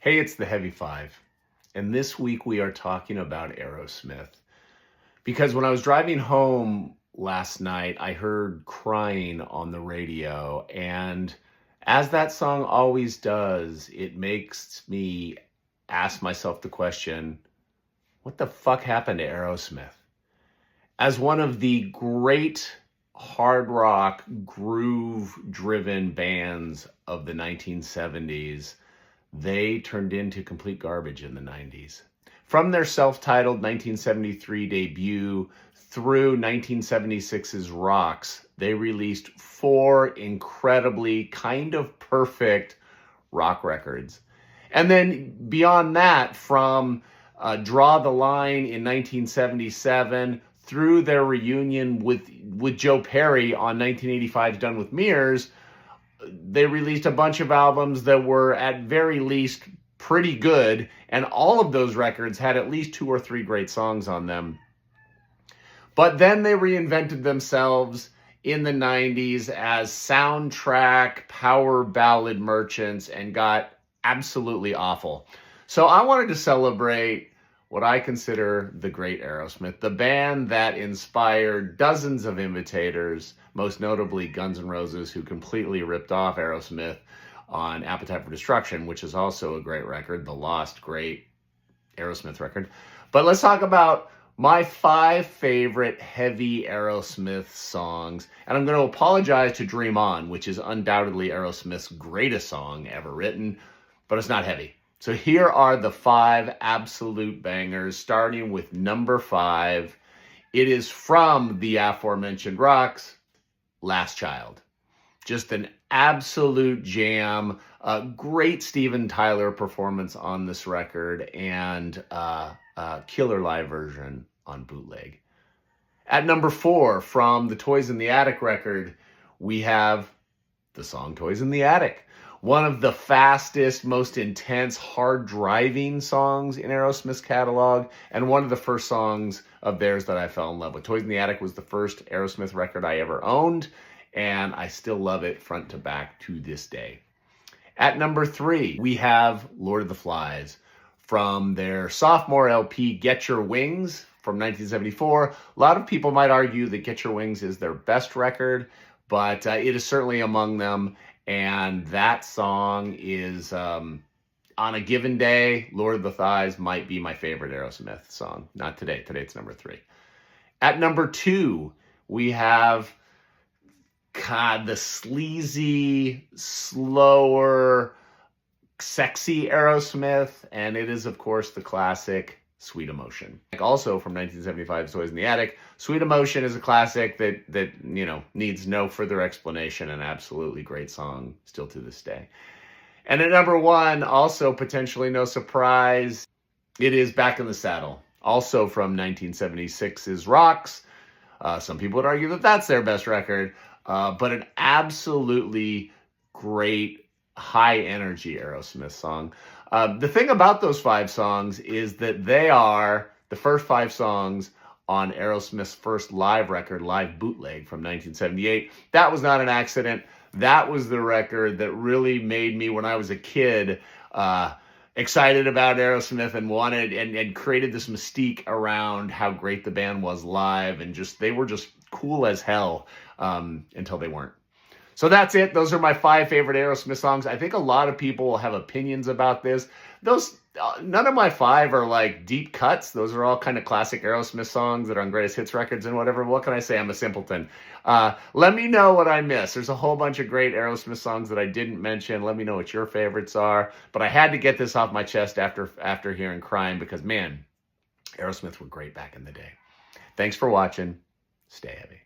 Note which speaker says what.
Speaker 1: Hey, it's the Heavy Five, and this week we are talking about Aerosmith. Because when I was driving home last night, I heard Crying on the radio, and as that song always does, it makes me ask myself the question, what the fuck happened to Aerosmith? As one of the great hard rock, groove-driven bands of the 1970s, they turned into complete garbage in the 90s. From their self-titled 1973 debut through 1976's Rocks, they released 4 incredibly kind of perfect rock records. And then beyond that, from Draw the Line in 1977 through their reunion with Joe Perry on 1985's Done with Mirrors, they released a bunch of albums that were at very least pretty good, and all of those records had at least 2 or 3 great songs on them. But then they reinvented themselves in the 90s as soundtrack power ballad merchants and got absolutely awful. So I wanted to celebrate what I consider the great Aerosmith, the band that inspired dozens of imitators, most notably Guns N' Roses, who completely ripped off Aerosmith on Appetite for Destruction, which is also a great record, the lost great Aerosmith record. But let's talk about my 5 favorite heavy Aerosmith songs. And I'm going to apologize to Dream On, which is undoubtedly Aerosmith's greatest song ever written, but it's not heavy. So here are the 5 absolute bangers, starting with number 5. It is from the aforementioned Rocks, Last Child. Just an absolute jam. A great Steven Tyler performance on this record, and a killer live version on bootleg. At number 4, from the Toys in the Attic record, we have the song Toys in the Attic. One of the fastest, most intense, hard-driving songs in Aerosmith's catalog, and one of the first songs of theirs that I fell in love with. Toys in the Attic was the first Aerosmith record I ever owned, and I still love it front to back to this day. At number 3, we have Lord of the Flies. From their sophomore LP, Get Your Wings, from 1974. A lot of people might argue that Get Your Wings is their best record, but it is certainly among them. And that song is, on a given day, Lord of the Thighs might be my favorite Aerosmith song. Not today. Today it's number 3. At number 2, we have, the sleazy, slower, sexy Aerosmith. And it is, of course, the classic Sweet Emotion. Also from 1975's Toys in the Attic, Sweet Emotion is a classic that needs no further explanation, an absolutely great song still to this day. And at number 1, also potentially no surprise, it is Back in the Saddle, also from 1976's Rocks. Some people would argue that that's their best record, but an absolutely great high-energy Aerosmith song. The thing about those 5 songs is that they are the first 5 songs on Aerosmith's first live record, Live Bootleg, from 1978. That was not an accident. That was the record that really made me, when I was a kid, excited about Aerosmith and wanted and created this mystique around how great the band was live, and they were just cool as hell until they weren't. So that's it. Those are my 5 favorite Aerosmith songs. I think a lot of people will have opinions about this. None of my 5 are like deep cuts. Those are all kind of classic Aerosmith songs that are on greatest hits records and whatever. What can I say? I'm a simpleton. Let me know what I missed. There's a whole bunch of great Aerosmith songs that I didn't mention. Let me know what your favorites are. But I had to get this off my chest after hearing Crying, because man, Aerosmith were great back in the day. Thanks for watching. Stay heavy.